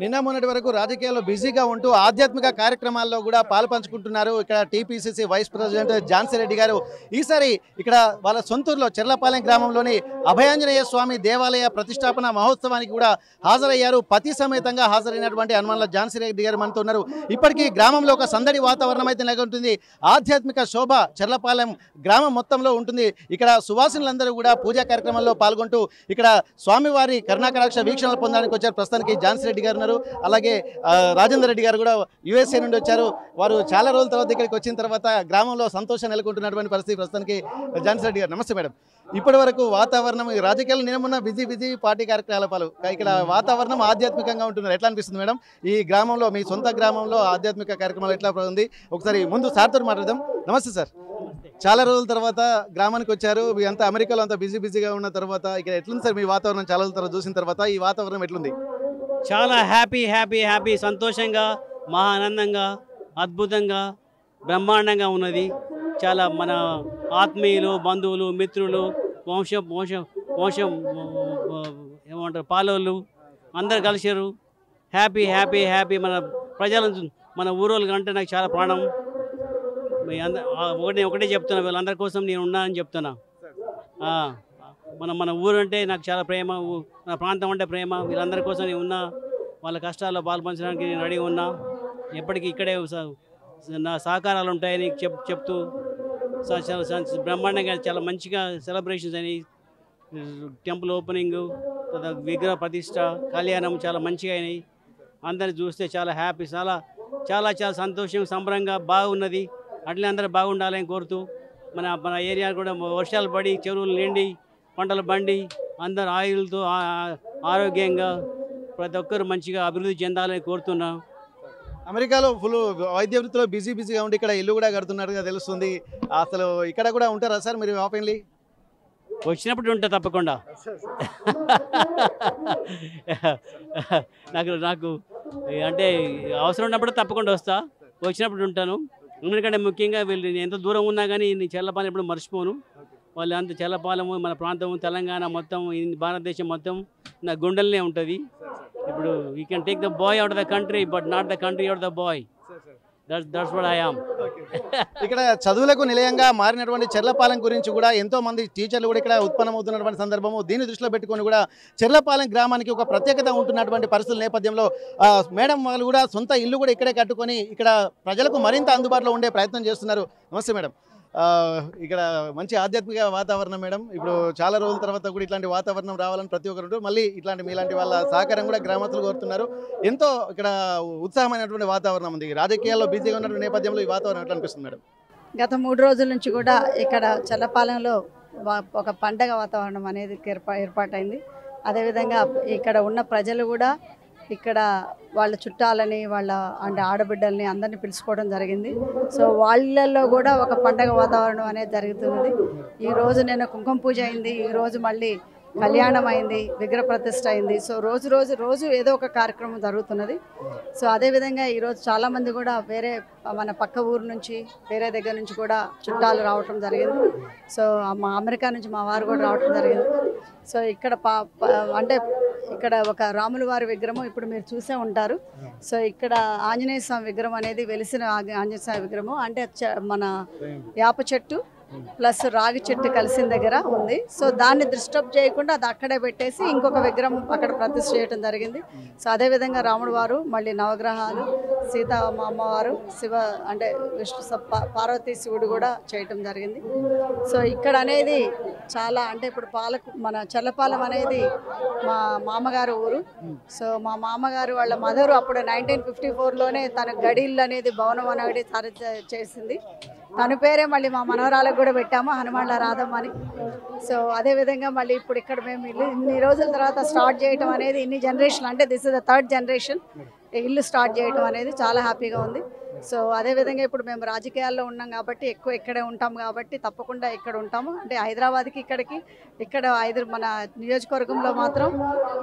నిన్న మొన్నటి వరకు రాజకీయాల్లో బిజీగా ఉంటూ ఆధ్యాత్మిక కార్యక్రమాల్లో కూడా పాలుపంచుకుంటున్నారు ఇక్కడ TPCC vice president Jhansi Reddy గారు. ఈసారి ఇక్కడ వాళ్ళ సొంతూరులో చెర్లపాలెం గ్రామంలోని అభయాంజనేయ స్వామి దేవాలయ ప్రతిష్టాపన మహోత్సవానికి కూడా హాజరయ్యారు. పతి సమేతంగా హాజరైనటువంటి హనుమాన్ల ఝాన్సీ రెడ్డి గారు మనతో ఉన్నారు. ఇప్పటికీ గ్రామంలో ఒక సందడి వాతావరణం అయితే నెలకొంటుంది. ఆధ్యాత్మిక శోభ చెర్లపాలెం గ్రామం మొత్తంలో ఉంటుంది. ఇక్కడ సువాసినులందరూ కూడా పూజా కార్యక్రమాల్లో పాల్గొంటూ ఇక్కడ స్వామివారి కరుణాకటాక్ష వీక్షణలు పొందడానికి వచ్చారు. ప్రస్తుతానికి ఝాన్సీ రెడ్డి గారు ఉన్నారు. అలాగే రాజేందర్ రెడ్డి గారు కూడా యుఎస్ఏ నుండి వచ్చారు. వారు చాలా రోజుల తర్వాత ఇక్కడికి వచ్చిన తర్వాత గ్రామంలో సంతోషం నెలకొంటున్నటువంటి పరిస్థితి. ప్రస్తుతానికి ఝాన్సీ రెడ్డి గారు నమస్తే మేడం. ఇప్పటి వరకు వాతావరణం రాజకీయాలు నిన్న బిజీ పార్టీ కార్యకలాపాలు, ఇక్కడ వాతావరణం ఆధ్యాత్మికంగా ఉంటున్నారు. ఎట్లా అనిపిస్తుంది మేడం ఈ గ్రామంలో, మీ సొంత గ్రామంలో ఆధ్యాత్మిక కార్యక్రమాలు ఎట్లా ఉంది? ఒకసారి ముందు సార్తో మాట్లాడదాం. నమస్తే సార్. చాలా రోజుల తర్వాత గ్రామానికి వచ్చారు. మీ అంతా అమెరికాలో అంతా బిజీగా ఉన్న తర్వాత ఇక్కడ ఎట్లుంది సార్ మీ వాతావరణం? చాలా రోజుల తర్వాత చూసిన తర్వాత ఈ వాతావరణం ఎట్లుంది? చాలా హ్యాపీ సంతోషంగా, మహా ఆనందంగా, అద్భుతంగా, బ్రహ్మాండంగా ఉన్నది. చాలా మన ఆత్మీయులు, బంధువులు, మిత్రులు, వంశం ఏమంటారు పాలోళ్ళు అందరు కలిసారు. హ్యాపీ మన ప్రజలను, మన ఊరోళ్ళకి అంటే నాకు చాలా ప్రాణం. ఒకటే చెప్తున్నా, వీళ్ళందరి కోసం నేను ఉన్నా అని చెప్తున్నా. మన ఊరు అంటే నాకు చాలా ప్రేమ, మన ప్రాంతం అంటే ప్రేమ. వీళ్ళందరి కోసం నేను ఉన్నా, వాళ్ళ కష్టాల్లో పాల్పంచడానికి నేను రెడీ ఉన్నా. ఎప్పటికీ ఇక్కడే నా సహకారాలు ఉంటాయని చెప్తూ బ్రహ్మాండంగా చాలా మంచిగా సెలబ్రేషన్స్ అని, టెంపుల్ ఓపెనింగ్, విగ్రహ ప్రతిష్ట, కళ్యాణం చాలా మంచిగా అయినాయి. అందరిని చూస్తే చాలా హ్యాపీ, చాలా సంతోషం, సంబరంగా బాగున్నది. అట్లే అందరూ బాగుండాలని కోరుతూ మన ఏరియా కూడా వర్షాలు పడి చెరువులు నిండి పంటలు బండి అందరు ఆయులతో ఆరోగ్యంగా ప్రతి ఒక్కరు మంచిగా అభివృద్ధి చెందాలని కోరుతున్నాం. అమెరికాలో ఫుల్ వైద్య వృత్తిలో బిజీగా ఉండి ఇక్కడ ఇల్లు కూడా కడుతున్నట్టుగా తెలుస్తుంది. అసలు ఇక్కడ కూడా ఉంటారా సార్ మీరు ఓపెన్లీ? వచ్చినప్పుడు ఉంటా తప్పకుండా. నాకు అంటే అవసరం ఉన్నప్పుడు తప్పకుండా వస్తా, వచ్చినప్పుడు ఉంటాను. ఎందుకంటే ముఖ్యంగా వీళ్ళు ఎంత దూరం ఉన్నా కానీ చెర్లపాలెం ఎప్పుడు మర్చిపోను. వాళ్ళు అంత చెర్లపాలెము, మన ప్రాంతం, తెలంగాణ మొత్తం, భారతదేశం మొత్తం నా గుండెలనే ఉంటుంది. ఇప్పుడు you can take the boy out of the country but not the country out the boy. That's what I am. ఇక్కడ చదువులకు నిలయంగా మారినటువంటి చెర్లపాలెం గురించి కూడా ఎంతో మంది టీచర్లు కూడా ఇక్కడ ఉత్పన్నమవుతున్నటువంటి సందర్భము. దీన్ని దృష్టిలో పెట్టుకొని కూడా చెర్లపాలెం గ్రామానికి ఒక ప్రత్యేకత ఉంటున్నటువంటి పరిస్థితుల నేపథ్యంలో మేడం వాళ్ళు కూడా సొంత ఇల్లు కూడా ఇక్కడే కట్టుకొని ఇక్కడ ప్రజలకు మరింత అందుబాటులో ఉండే ప్రయత్నం చేస్తున్నారు. నమస్తే మేడం. ఇక్కడ మంచి ఆధ్యాత్మిక వాతావరణం మేడం. ఇప్పుడు చాలా రోజుల తర్వాత కూడా ఇట్లాంటి వాతావరణం రావాలని ప్రతి ఒక్కరు మళ్ళీ మీలాంటి వాళ్ళ సహకారం కూడా గ్రామస్తులు కోరుతున్నారు. ఎంతో ఇక్కడ ఉత్సాహమైనటువంటి వాతావరణం ఉంది. రాజకీయాల్లో బిజీగా ఉన్నటువంటి నేపథ్యంలో ఈ వాతావరణం ఎట్లా అనిపిస్తుంది మేడం? గత 3 రోజుల నుంచి కూడా ఇక్కడ చెర్లపాలెంలో ఒక పండగ వాతావరణం అనేది ఏర్పాటైంది. అదేవిధంగా ఇక్కడ ఉన్న ప్రజలు కూడా ఇక్కడ వాళ్ళ చుట్టాలని, వాళ్ళ అంటే ఆడబిడ్డల్ని అందరినీ పిలుచుకోవడం జరిగింది. సో వాళ్ళల్లో కూడా ఒక పండగ వాతావరణం అనేది జరుగుతుంది. ఈరోజు నేను కుంకుమ పూజ అయింది, ఈరోజు మళ్ళీ కళ్యాణం అయింది, విగ్రహ ప్రతిష్ఠ అయింది. సో రోజు ఏదో ఒక కార్యక్రమం జరుగుతున్నది. సో అదేవిధంగా ఈరోజు చాలామంది కూడా మన పక్క ఊరు నుంచి, వేరే దగ్గర నుంచి కూడా చుట్టాలు రావటం జరిగింది. సో మా అమెరికా నుంచి మా వారు కూడా రావటం జరిగింది. సో ఇక్కడ అంటే ఇక్కడ ఒక రాముల వారి విగ్రహం ఇప్పుడు మీరు చూసే ఉంటారు. సో ఇక్కడ ఆంజనేయ స్వామి విగ్రహం అనేది వెలిసిన ఆంజనేయ స్వామి విగ్రహం అంటే మన వేప చెట్టు ప్లస్ రాగి చెట్టు కలిసిన దగ్గర ఉంది. సో దాన్ని డిస్టర్బ్ చేయకుండా అది అక్కడే పెట్టేసి ఇంకొక విగ్రహం అక్కడ ప్రతిష్ఠ చేయడం జరిగింది. సో అదేవిధంగా రాముడు వారు, మళ్ళీ నవగ్రహాలు, సీత అమ్మవారు, శివ అంటే విష్ణు పార్వతీ శివుడు కూడా చేయటం జరిగింది. సో ఇక్కడ అనేది చాలా అంటే ఇప్పుడు మన చెర్లపాలెం అనేది మా మామగారు ఊరు. సో మా మామగారు వాళ్ళ మదరు అప్పుడు 1954లోనే తన గడిల్లు అనేది భవనం అనేది చేసింది. తన పేరే మళ్ళీ మా మనవరాలకు కూడా పెట్టాము, హనుమాన్ల రాధమ్మ అని. సో అదేవిధంగా మళ్ళీ ఇప్పుడు ఇక్కడ మేము ఇన్ని రోజుల తర్వాత స్టార్ట్ చేయటం అనేది, ఇన్ని జనరేషన్ అంటే this is the 3rd generation ఇల్లు స్టార్ట్ చేయటం అనేది చాలా హ్యాపీగా ఉంది. సో అదేవిధంగా ఇప్పుడు మేము రాజకీయాల్లో ఉన్నాం కాబట్టి ఎక్కువ ఇక్కడే ఉంటాం కాబట్టి తప్పకుండా ఇక్కడ ఉంటాము. అంటే హైదరాబాద్కి ఇక్కడ మన నియోజకవర్గంలో మాత్రం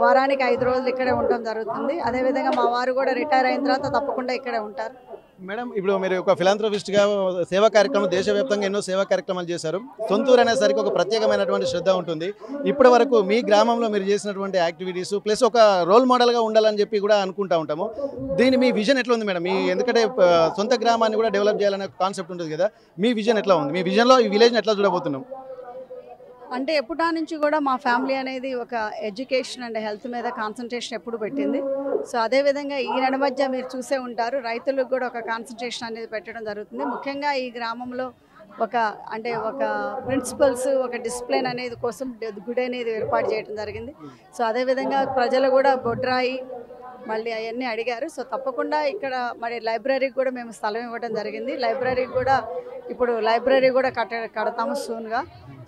వారానికి 5 రోజులు ఇక్కడే ఉండటం జరుగుతుంది. అదేవిధంగా మా వారు కూడా రిటైర్ అయిన తర్వాత తప్పకుండా ఇక్కడే ఉంటారు. మేడం ఇప్పుడు మీరు ఒక ఫిలాంథ్రోపిస్ట్గా సేవా కార్యక్రమం దేశవ్యాప్తంగా ఎన్నో సేవా కార్యక్రమాలు చేశారు. సొంతూరు అనేసరికి ఒక ప్రత్యేకమైనటువంటి శ్రద్ధ ఉంటుంది. ఇప్పటి వరకు మీ గ్రామంలో మీరు చేసినటువంటి యాక్టివిటీస్ ప్లస్ ఒక రోల్ మోడల్గా ఉండాలని చెప్పి కూడా అనుకుంటా ఉంటాము. దీని మీ విజన్ ఎట్లా ఉంది మేడం? మీ ఎందుకంటే సొంత గ్రామాన్ని కూడా డెవలప్ చేయాలనే కాన్సెప్ట్ ఉంటుంది కదా, మీ విజన్ ఎట్లా ఉంది? మీ విజన్లో ఈ విలేజ్ని ఎట్లా చూడబోతున్నాం? అంటే ఎప్పటి నుంచి కూడా మా ఫ్యామిలీ అనేది ఒక ఎడ్యుకేషన్ అండ్ హెల్త్ మీద కాన్సన్ట్రేషన్ ఎప్పుడు పెట్టింది. సో అదేవిధంగా ఈ నడి మధ్య మీరు చూసే ఉంటారు, రైతులకు కూడా ఒక కాన్సన్ట్రేషన్ అనేది పెట్టడం జరుగుతుంది. ముఖ్యంగా ఈ గ్రామంలో ఒక ప్రిన్సిపల్స్, ఒక డిసిప్లిన్ అనేది కోసం గుడి అనేది ఏర్పాటు చేయడం జరిగింది. సో అదేవిధంగా ప్రజలు కూడా బొడ్రాయి మళ్ళీ అవన్నీ అడిగారు. సో తప్పకుండా ఇక్కడ మరి లైబ్రరీకి కూడా మేము స్థలం ఇవ్వడం జరిగింది. లైబ్రరీ కూడా కడతాము సూన్గా.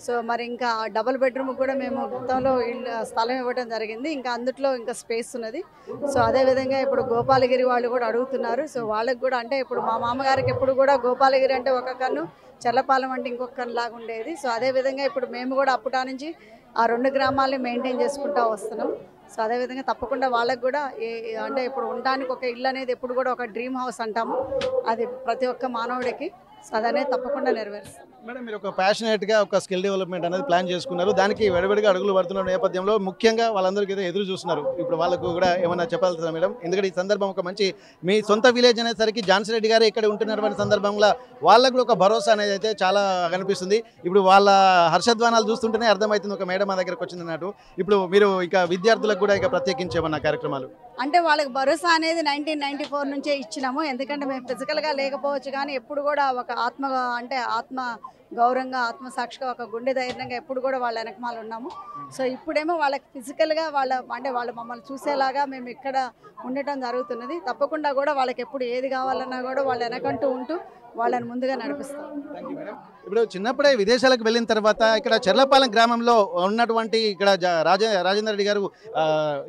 సో మరి ఇంకా డబుల్ బెడ్రూమ్ కూడా మేము గతంలో స్థలం ఇవ్వడం జరిగింది. ఇంకా అందుట్లో ఇంకా స్పేస్ ఉన్నది. సో అదేవిధంగా ఇప్పుడు గోపాలగిరి వాళ్ళు కూడా అడుగుతున్నారు. సో వాళ్ళకి కూడా అంటే ఇప్పుడు మా మామగారికి ఎప్పుడు కూడా గోపాలగిరి అంటే ఒక కన్ను, చెర్లపాలెం అంటే ఇంకొక కన్ను లాగా ఉండేది. సో అదేవిధంగా ఇప్పుడు మేము కూడా అప్పటి నుంచి ఆ 2 గ్రామాలని మెయింటైన్ చేసుకుంటూ వస్తున్నాం. సో అదేవిధంగా తప్పకుండా వాళ్ళకు కూడా అంటే ఇప్పుడు ఉండడానికి ఒక ఇల్లు అనేది ఎప్పుడు కూడా ఒక డ్రీమ్ హౌస్ అంటాము, అది ప్రతి ఒక్క మానవుడికి. సో అదనే తప్పకుండా నెరవేరుస్తాం. మేడం మీరు ఒక ప్యాషనేట్గా ఒక స్కిల్ డెవలప్మెంట్ అనేది ప్లాన్ చేసుకున్నారు. దానికి వెడబెడిగా అడుగులు పడుతున్న నేపథ్యంలో ముఖ్యంగా వాళ్ళందరికీ అయితే ఎదురు చూస్తున్నారు. ఇప్పుడు వాళ్ళకు కూడా ఏమన్నా చెప్పాల్సిందా మేడం? ఎందుకంటే ఈ సందర్భం ఒక మంచి మీ సొంత విలేజ్ అనేసరికి ఝాన్సీ రెడ్డి గారు ఇక్కడ ఉంటున్నటువంటి సందర్భంలో వాళ్ళకు కూడా ఒక భరోసా అనేది అయితే చాలా కనిపిస్తుంది. ఇప్పుడు వాళ్ళ హర్షధ్వానాలు చూస్తుంటేనే అర్థమవుతుంది ఒక మేడం మా దగ్గరకు వచ్చింది అన్నట్టు. ఇప్పుడు మీరు ఇక విద్యార్థులకు కూడా ఇక ప్రత్యేకించేమన్న కార్యక్రమాలు అంటే వాళ్ళకి భరోసా అనేది 1994 నుంచే ఇచ్చినాము. ఎందుకంటే మేము ఫిజికల్గా లేకపోవచ్చు కానీ ఎప్పుడు కూడా ఒక ఆత్మ గౌరవంగా, ఆత్మసాక్షిగా, ఒక గుండె ధైర్యంగా ఎప్పుడు కూడా వాళ్ళ వెనకమాల ఉన్నాము. సో ఇప్పుడేమో వాళ్ళకి ఫిజికల్గా వాళ్ళు మమ్మల్ని చూసేలాగా మేము ఇక్కడ ఉండటం జరుగుతున్నది. తప్పకుండా కూడా వాళ్ళకి ఎప్పుడు ఏది కావాలన్నా కూడా వాళ్ళ వెనకంటూ ఉంటూ వాళ్ళని ముందుగా నడిపిస్తాం. ఇప్పుడు చిన్నప్పుడే విదేశాలకు వెళ్ళిన తర్వాత ఇక్కడ చెర్లపాలెం గ్రామంలో ఉన్నటువంటి ఇక్కడ రాజేందర్ రెడ్డి గారు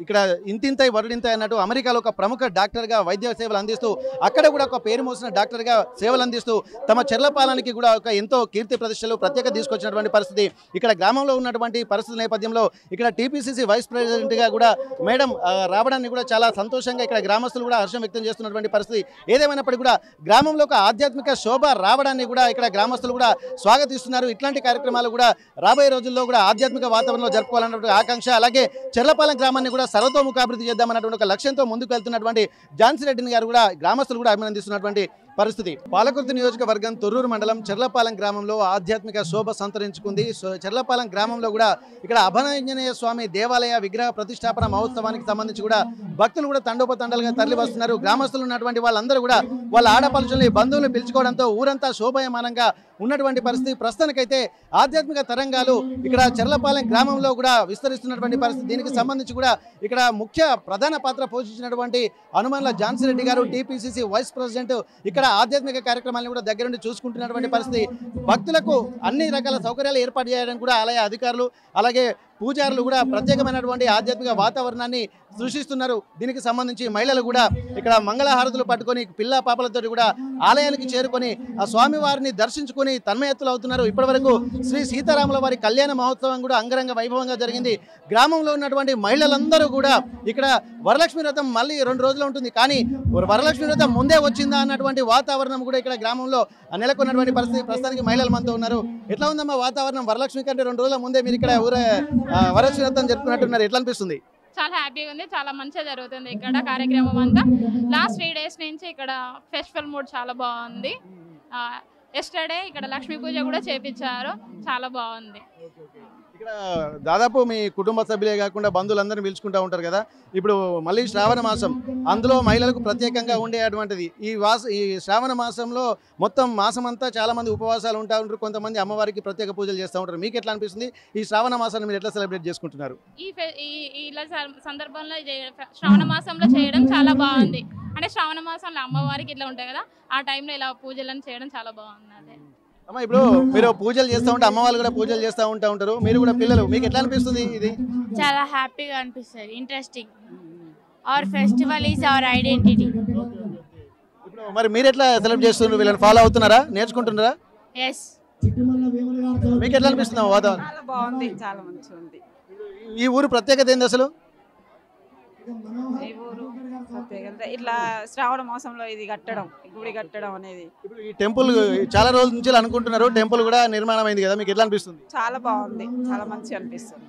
ఇక్కడ ఇంతింతై వరుడింతై అన్నట్టు అమెరికాలో ఒక ప్రముఖ డాక్టర్గా వైద్య సేవలు అందిస్తూ అక్కడ కూడా ఒక పేరు మోసిన డాక్టర్గా సేవలు అందిస్తూ తమ చెర్లపాలెంకి కూడా ఒక ఎంతో కీర్తి ప్రతిష్టలు ప్రత్యేక తీసుకొచ్చినటువంటి పరిస్థితి ఇక్కడ గ్రామంలో ఉన్నటువంటి పరిస్థితి నేపథ్యంలో ఇక్కడ టీపీసీసీ వైస్ ప్రెసిడెంట్గా కూడా మేడం రావడాన్ని కూడా చాలా సంతోషంగా ఇక్కడ గ్రామస్తులు కూడా హర్షం వ్యక్తం చేస్తున్నటువంటి పరిస్థితి. ఏదేమైనప్పటికీ కూడా గ్రామంలో ఒక ఆధ్యాత్మిక శోభ రావడాన్ని కూడా ఇక్కడ గ్రామస్తులు కూడా స్వాగతిస్తున్నారు. ఇట్లాంటి కార్యక్రమాలు కూడా రాబోయే రోజుల్లో కూడా ఆధ్యాత్మిక వాతావరణంలో జరుపుకోవాలన్నటువంటి ఆకాంక్ష, అలాగే చెర్లపాలెం గ్రామాన్ని కూడా సర్వతోముఖాభివృద్ధి చేద్దామన్నటువంటి ఒక లక్ష్యంతో ముందుకు వెళ్తున్నటువంటి ఝాన్సీ రెడ్డిని గారు కూడా గ్రామస్తులు కూడా అభినందిస్తున్నటువంటి పరిస్థితి. పాలకుర్తి నియోజకవర్గం తొర్రూరు మండలం చెర్లపాలెం గ్రామంలో ఆధ్యాత్మిక శోభ సంతరించుకుంది. చెర్లపాలెం గ్రామంలో కూడా ఇక్కడ అభయాంజనేయ స్వామి దేవాలయ విగ్రహ ప్రతిష్టాపన మహోత్సవానికి సంబంధించి కూడా భక్తులు కూడా తండోపతండాలుగా తరలి వస్తున్నారు. గ్రామస్తులు ఉన్నటువంటి వాళ్ళందరూ కూడా వాళ్ళ ఆడపడుచుల్ని, బంధువులు పిలుచుకోవడంతో ఊరంతా శోభయమానంగా ఉన్నటువంటి పరిస్థితి. ప్రస్తుతానికైతే ఆధ్యాత్మిక తరంగాలు ఇక్కడ చెర్లపాలెం గ్రామంలో కూడా విస్తరిస్తున్నటువంటి పరిస్థితి. దీనికి సంబంధించి కూడా ఇక్కడ ప్రధాన పాత్ర పోషించినటువంటి హనుమన్ల ఝాన్సీ రెడ్డి గారు టీపీసీసీ వైస్ ప్రెసిడెంట్ ఇక్కడ ఆధ్యాత్మిక కార్యక్రమాలను కూడా దగ్గరుండి చూసుకుంటున్నటువంటి పరిస్థితి. భక్తులకు అన్ని రకాల సౌకర్యాలు ఏర్పాటు చేయడానికి కూడా ఆలయ అధికారులు అలాగే పూజారులు కూడా ప్రత్యేకమైనటువంటి ఆధ్యాత్మిక వాతావరణాన్ని సృష్టిస్తున్నారు. దీనికి సంబంధించి మహిళలు కూడా ఇక్కడ మంగళహారతులు పట్టుకొని పిల్ల పాపలతో కూడా ఆలయానికి చేరుకొని ఆ స్వామివారిని దర్శించుకొని తన్మయత్తులు అవుతున్నారు. ఇప్పటివరకు శ్రీ సీతారాముల వారి కళ్యాణ మహోత్సవం కూడా అంగరంగ వైభవంగా జరిగింది. గ్రామంలో ఉన్నటువంటి మహిళలందరూ కూడా ఇక్కడ వరలక్ష్మి వ్రతం మళ్ళీ 2 రోజులు ఉంటుంది, కానీ వరలక్ష్మి వ్రతం ముందే వచ్చిందా అన్నటువంటి వాతావరణం కూడా ఇక్కడ గ్రామంలో నెలకొన్నటువంటి పరిస్థితి. ప్రస్తుతానికి మహిళలు మనతో ఉన్నారు. ఎట్లా ఉందమ్మా వాతావరణం? వరలక్ష్మి కంటే 2 రోజుల ముందే మీరు ఇక్కడ వరలక్ష్మి వ్రతం జరుపుకున్నట్టున్నారు, ఎట్లా అనిపిస్తుంది? చాలా హ్యాపీగా ఉంది, చాలా మంచిగా జరుగుతుంది ఇక్కడ కార్యక్రమం అంతా. లాస్ట్ 3 డేస్ నుంచి ఇక్కడ ఫెస్టివల్ మూడ్ చాలా బాగుంది. ఎస్టర్డే ఇక్కడ లక్ష్మీ పూజ కూడా చేపించారు, చాలా బాగుంది. ఇక్కడ దాదాపు మీ కుటుంబ సభ్యులే కాకుండా బంధువులందరినీ పిలుచుకుంటూ ఉంటారు కదా. ఇప్పుడు మళ్ళీ శ్రావణ మాసం, అందులో మహిళలకు ప్రత్యేకంగా ఉండేటువంటిది. ఈ శ్రావణ మాసంలో మొత్తం మాసం అంతా చాలా మంది ఉపవాసాలు ఉంటా ఉంటారు, కొంతమంది అమ్మవారికి ప్రత్యేక పూజలు చేస్తూ ఉంటారు. మీకు ఎట్లా అనిపిస్తుంది? ఈ శ్రావణ మాసాన్ని మీరు ఎట్లా సెలబ్రేట్ చేసుకుంటున్నారు? ఇలా సందర్భంలో శ్రావణ మాసంలో చేయడం చాలా బాగుంది. అంటే శ్రావణ మాసంలో అమ్మవారికి ఇట్లా ఉంటాయి కదా, ఆ టైంలో ఇలా పూజలను చేయడం చాలా బాగుంది. అదే అమ్మ, ఇప్పుడు మీరు పూజలు చేస్తూ ఉంటే అమ్మ వాళ్ళు కూడా పూజలు చేస్తూ ఉంటారు, మీరు కూడా పిల్లలు, మీకు ఎట్లా అనిపిస్తుంది? ఇది చాలా హ్యాపీగా అనిపిస్తుంది, interesting. Our festival is our identity. ఇప్పుడు మరి మీరు ఎట్లా సెలబ్రేట్ చేస్తున్నారు? వీళ్ళని ఫాలో అవుతున్నారా, నేర్చుకుంటున్నారా? ఎస్. మీకు ఎట్లా అనిపిస్తుంది వాతావరణం? చాలా బాగుంది, చాలా మంచిగా ఉంది. ఈ ఊరు ప్రత్యేకత ఏంది అసలు? ఈ ఊరు అంతే కదా. ఇట్లా శ్రావణ మాసంలో ఇది కట్టడం, గుడి కట్టడం అనేది ఇప్పుడు ఈ టెంపుల్ చాలా రోజుల నుంచి అనుకుంటున్నారు, టెంపుల్ కూడా నిర్మాణం అయింది కదా, మీకు ఎట్లా అనిపిస్తుంది? చాలా బాగుంది, చాలా మంచిగా అనిపిస్తుంది.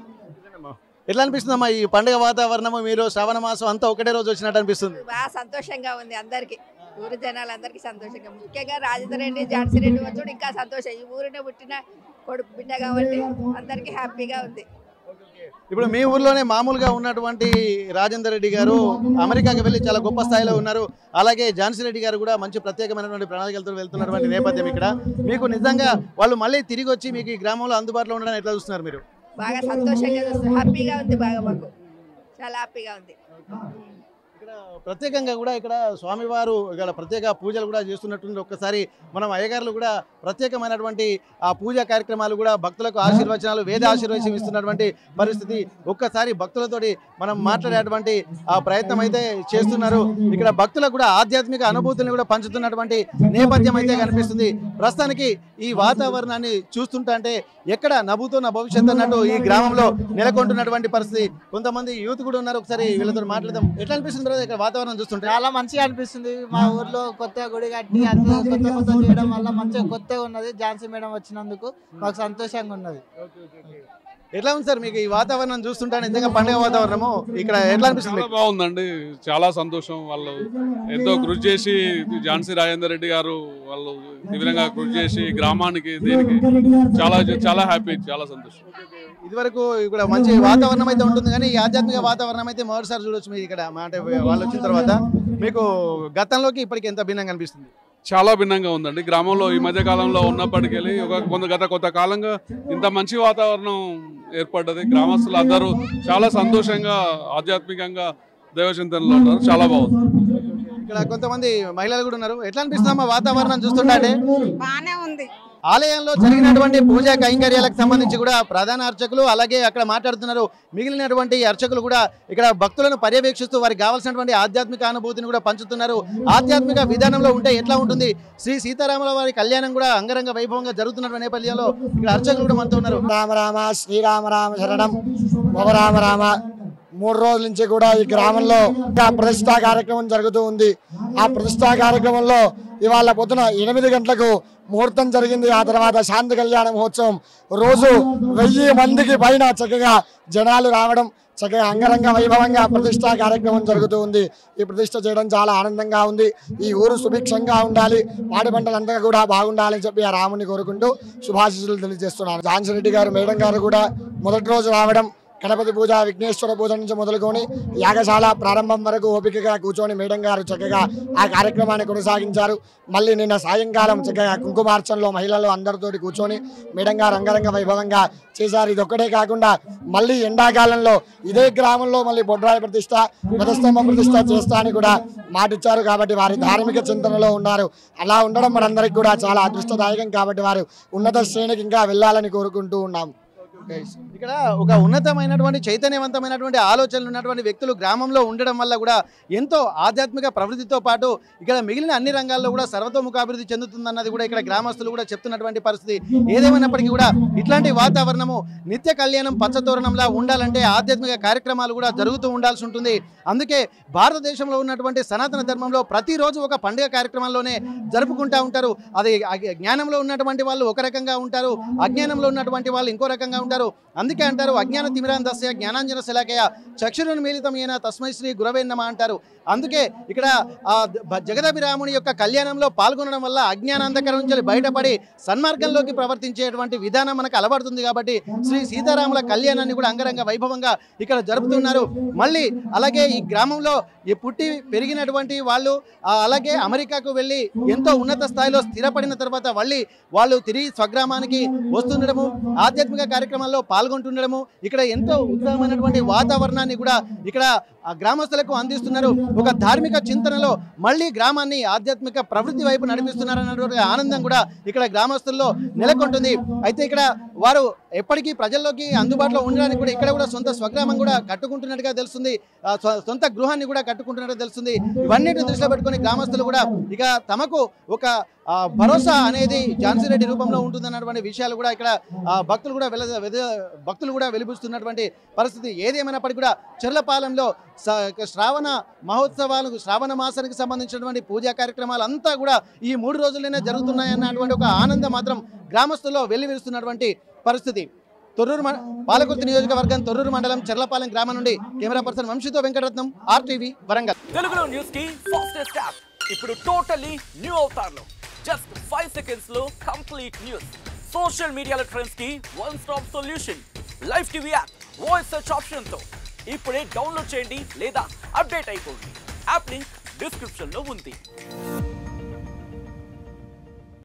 ఎట్లా అనిపిస్తుందమ్మా ఈ పండుగ వాతావరణము? మీరు శ్రావణ మాసం అంతా ఒకటే రోజు వచ్చినట్టు అనిపిస్తుంది? బాగా సంతోషంగా ఉంది అందరికి, ఊరి జనాలందరికీ సంతోషంగా, ముఖ్యంగా రాజేందర్ రెడ్డి ఝాన్సీ రెడ్డి వచ్చాడు ఇంకా సంతోషం. ఈ ఊరినే పుట్టిన కొడుకు బిడ్డ కాబట్టి అందరికీ హ్యాపీగా ఉంది. ఇప్పుడు మీ ఊర్లోనే మామూలుగా ఉన్నటువంటి రాజేందర్ రెడ్డి గారు అమెరికాకి వెళ్ళి చాలా గొప్ప స్థాయిలో ఉన్నారు, అలాగే ఝాన్సీ రెడ్డి గారు కూడా మంచి ప్రత్యేకమైనటువంటి ప్రణాళికలతో వెళ్తున్నటువంటి నేపథ్యం ఇక్కడ. మీకు నిజంగా వాళ్ళు మళ్ళీ తిరిగి వచ్చి మీకు ఈ గ్రామంలో అందుబాటులో ఉండడం ఎట్లా చూస్తున్నారు మీరు? బాగా సంతోషంగా చూస్తుంది, హ్యాపీగా ఉంది, బాగా మాకు చాలా హ్యాపీగా ఉంది. ఇక్కడ ప్రత్యేకంగా కూడా ఇక్కడ స్వామివారు ఇక్కడ ప్రత్యేక పూజలు కూడా చేస్తున్నట్టుంది. ఒక్కసారి మనం అయ్యగారులు కూడా ప్రత్యేకమైనటువంటి ఆ పూజా కార్యక్రమాలు కూడా భక్తులకు ఆశీర్వచనాలు, వేద ఆశీర్వచనం ఇస్తున్నటువంటి పరిస్థితి. ఒక్కసారి భక్తులతోటి మనం మాట్లాడేటువంటి ఆ ప్రయత్నం అయితే చేస్తున్నారు. ఇక్కడ భక్తులకు కూడా ఆధ్యాత్మిక అనుభూతులను కూడా పంచుతున్నటువంటి నేపథ్యం అయితే కనిపిస్తుంది. ప్రస్తుతానికి ఈ వాతావరణాన్ని చూస్తుంటే ఎక్కడ నవ్వుతున్న భవిష్యత్తు అన్నట్టు ఈ గ్రామంలో నెలకొంటున్నటువంటి పరిస్థితి. కొంతమంది యూత్ కూడా ఉన్నారు, ఒకసారి వీళ్ళతో మాట్లాడదాం. ఎట్లా అనిపిస్తుంది ఇక్కడ వాతావరణం చూస్తుంటే? చాలా మంచిగా అనిపిస్తుంది. మా ఊర్లో కొత్త గుడి కట్టి అన్ని కొత్త చేయడం వల్ల మంచిగా కొత్తగా ఉన్నది. ఝాన్సీ మేడం వచ్చినందుకు మాకు సంతోషంగా ఉన్నది. ఎట్లా ఉంది సార్ మీకు ఈ వాతావరణం చూస్తుంటే? నిజంగా పండుగ వాతావరణము ఇక్కడ ఎట్లా అనిపిస్తుంది? చాలా బాగుందండి, చాలా సంతోషం. వాళ్ళు ఎంతో కృషి చేసి ఝాన్సీ రాజేందర్ రెడ్డి గారు వాళ్ళు తీవ్రంగా కృషి చేసి గ్రామానికి దీనికి చాలా చాలా హ్యాపీ, చాలా సంతోషం. ఇదివరకు ఇక్కడ మంచి వాతావరణం అయితే ఉంటుంది, కానీ ఈ ఆధ్యాత్మిక వాతావరణం అయితే మొదటిసారి చూడొచ్చు మీరు ఇక్కడ. అంటే వాళ్ళు వచ్చిన తర్వాత మీకు గతంలోకి ఇప్పటికి ఎంత భిన్నంగా అనిపిస్తుంది? చాలా భిన్నంగా ఉందండి. గ్రామంలో ఈ మధ్య కాలంలో ఉన్నప్పటికీ గత కొంత కాలంగా ఇంత మంచి వాతావరణం ఏర్పడ్డది. గ్రామస్తులు అందరూ చాలా సంతోషంగా ఆధ్యాత్మికంగా దైవచింతనలో ఉన్నారు. చాలా బాగుంది. ఇక్కడ కొంతమంది మహిళలు కూడా ఉన్నారు. ఎట్లా అనిపిస్తుందమ్మా వాతావరణం చూస్తుంటే? బాగానే ఉంది. ఆలయంలో జరిగినటువంటి పూజా కైంకర్యాలకు సంబంధించి కూడా ప్రధాన అర్చకులు అలాగే అక్కడ మాట్లాడుతున్నారు. మిగిలినటువంటి అర్చకులు కూడా ఇక్కడ భక్తులను పర్యవేక్షిస్తూ వారికి కావాల్సినటువంటి ఆధ్యాత్మిక అనుభూతిని కూడా పంచుతున్నారు. ఆధ్యాత్మిక విధానంలో ఉంటే ఎట్లా ఉంటుంది? శ్రీ సీతారాముల వారి కళ్యాణం కూడా అంగరంగ వైభవంగా జరుగుతున్న నేపథ్యంలో ఇక్కడ అర్చకులు కూడా మనతో ఉన్నారు. రామ రామ శ్రీరామ రామ శరణం మమ రామ రామ. 3 రోజుల నుంచి కూడా ఈ గ్రామంలో ప్రతిష్టా కార్యక్రమం జరుగుతూ ఉంది. ఆ ప్రతిష్టా కార్యక్రమంలో ఇవాళ పొద్దున 8 గంటలకు ముహూర్తం జరిగింది. ఆ తర్వాత శాంతి కళ్యాణ మహోత్సవం రోజు 1000 మందికి పైన చక్కగా జనాలు రావడం, చక్కగా అంగరంగ వైభవంగా ప్రతిష్టా కార్యక్రమం జరుగుతూ ఉంది. ఈ ప్రతిష్ట చేయడం చాలా ఆనందంగా ఉంది. ఈ ఊరు సుభిక్షంగా ఉండాలి, పాడి పంటలంతా కూడా బాగుండాలని చెప్పి ఆ రాముని కోరుకుంటూ శుభాశీస్సులు తెలియజేస్తున్నాను. ఝాన్సీ రెడ్డి గారు మేడం గారు కూడా మొదటి రోజు రావడం, గణపతి పూజ, విఘ్నేశ్వర పూజ నుంచి మొదలుకొని యాగశాల ప్రారంభం వరకు ఓపికగా కూర్చొని మేడం గారు చక్కగా ఆ కార్యక్రమాన్ని కొనసాగించారు. మళ్ళీ నిన్న సాయంకాలం చక్కగా కుంకుమార్చనలో మహిళలు అందరితోటి కూర్చొని మేడం గారు అంగరంగ వైభవంగా చేశారు. ఇది ఒక్కటే కాకుండా మళ్ళీ ఎండాకాలంలో ఇదే గ్రామంలో మళ్ళీ బొడ్రాయి ప్రతిష్ట, ధ్వజస్తంభ ప్రతిష్ట చేస్తా అని కూడా మాటిచ్చారు. కాబట్టి వారి ధార్మిక చింతనలో ఉన్నారు. అలా ఉండడం మనందరికీ కూడా చాలా అదృష్టదాయకం. కాబట్టి వారు ఉన్నత శ్రేణికి ఇంకా వెళ్ళాలని కోరుకుంటూ ఉన్నాం. ఇక్కడ ఒక ఉన్నతమైనటువంటి చైతన్యవంతమైనటువంటి ఆలోచనలు ఉన్నటువంటి వ్యక్తులు గ్రామంలో ఉండడం వల్ల కూడా ఎంతో ఆధ్యాత్మిక ప్రవృత్తితో పాటు ఇక్కడ మిగిలిన అన్ని రంగాల్లో కూడా సర్వతోముఖాభివృద్ధి చెందుతుందన్నది కూడా ఇక్కడ గ్రామస్తులు కూడా చెప్తున్నటువంటి పరిస్థితి. ఏదేమైనప్పటికీ కూడా ఇట్లాంటి వాతావరణము నిత్య కళ్యాణం పచ్చతోరణంలా ఉండాలంటే ఆధ్యాత్మిక కార్యక్రమాలు కూడా జరుగుతూ ఉండాల్సి ఉంటుంది. అందుకే భారతదేశంలో ఉన్నటువంటి సనాతన ధర్మంలో ప్రతిరోజు ఒక పండుగ కార్యక్రమాల్లోనే జరుపుకుంటూ ఉంటారు. అది జ్ఞానంలో ఉన్నటువంటి వాళ్ళు ఒక రకంగా ఉంటారు, అజ్ఞానంలో ఉన్నటువంటి వాళ్ళు ఇంకో రకంగా ఉంటారు. అందుకే అంటారు అజ్ఞాన తిమిరాంధస్య జ్ఞానాంజన శలాకయ చక్షురున్మీలితమైన తస్మై శ్రీ గురవే నమః అంటారు. అందుకే ఇక్కడ జగదభిరాముని యొక్క కళ్యాణంలో పాల్గొనడం వల్ల అజ్ఞానాంధకరం నుంచి బయటపడి సన్మార్గంలోకి ప్రవర్తించేటువంటి విధానం మనకు అలవడుతుంది. కాబట్టి శ్రీ సీతారాముల కళ్యాణాన్ని కూడా అంగరంగ వైభవంగా ఇక్కడ జరుపుతున్నారు. మళ్ళీ అలాగే ఈ గ్రామంలో పుట్టి పెరిగినటువంటి వాళ్ళు అలాగే అమెరికాకు వెళ్ళి ఎంతో ఉన్నత స్థాయిలో స్థిరపడిన తర్వాత మళ్ళీ వాళ్ళు తిరిగి స్వగ్రామానికి వస్తుండడము, ఆధ్యాత్మిక కార్యక్రమాల్లో పాల్గొంటుండడము, ఇక్కడ ఎంతో ఉత్తమమైనటువంటి వాతావరణాన్ని కూడా ఇక్కడ గ్రామస్తులకు అందిస్తున్నారు. ఒక ధార్మిక చింతనలో మళ్ళీ గ్రామాన్ని ఆధ్యాత్మిక ప్రవృత్తి వైపు నడిపిస్తున్నారన్నటువంటి ఆనందం కూడా ఇక్కడ గ్రామస్తుల్లో నెలకొంటుంది. అయితే ఇక్కడ వారు ఎప్పటికీ ప్రజల్లోకి అందుబాటులో ఉండడానికి కూడా ఇక్కడ కూడా సొంత స్వగ్రామం కూడా కట్టుకుంటున్నట్టుగా తెలుస్తుంది, సొంత గృహాన్ని కూడా కట్టుకుంటున్నట్టుగా తెలుస్తుంది. ఇవన్నిటిని దృష్టిలో పెట్టుకుని గ్రామస్తులు కూడా ఇక తమకు ఒక భరోసా అనేది ఝాన్సీ రెడ్డి రూపంలో ఉంటుందన్నటువంటి విషయాలు కూడా ఇక్కడ భక్తులు కూడా భక్తులు కూడా వెలిపిస్తున్నటువంటి పరిస్థితి. ఏదేమైనప్పటికీ కూడా చెర్లపాలెంలో శ్రావణ మహోత్సవాలకు శ్రావణ మాసానికి సంబంధించినటువంటి పూజా కార్యక్రమాలు అంతా కూడా ఈ 3 రోజుల్లోనే జరుగుతున్నాయన్నటువంటి ఒక ఆనందం మాత్రం గ్రామస్తుల్లో వెల్లివిరుస్తున్నటువంటి పరిస్థితి. పాలకుర్తి నియోజకవర్గం తొర్రూరు మండలం చెర్లపాలెం గ్రామం నుండి కెమెరా పర్సన్ వంశీతో వెంకటరత్నం, RTV వరంగల్. తెలుగులో న్యూస్ కి ఫాస్టెస్ట్ యాప్ ఇప్పుడు టోటల్లీ న్యూ అవతార్లో జస్ట్ 5 seconds లో కంప్లీట్ న్యూస్. సోషల్ మీడియాలో ట్రెండ్స్ కి one stop solution. Live TV app voice search option తో ఇప్పుడే డౌన్లోడ్ చేయండి లేదా అప్డేట్ అయిపోండి. యాప్ లింక్ డిస్క్రిప్షన్ లో ఉంది.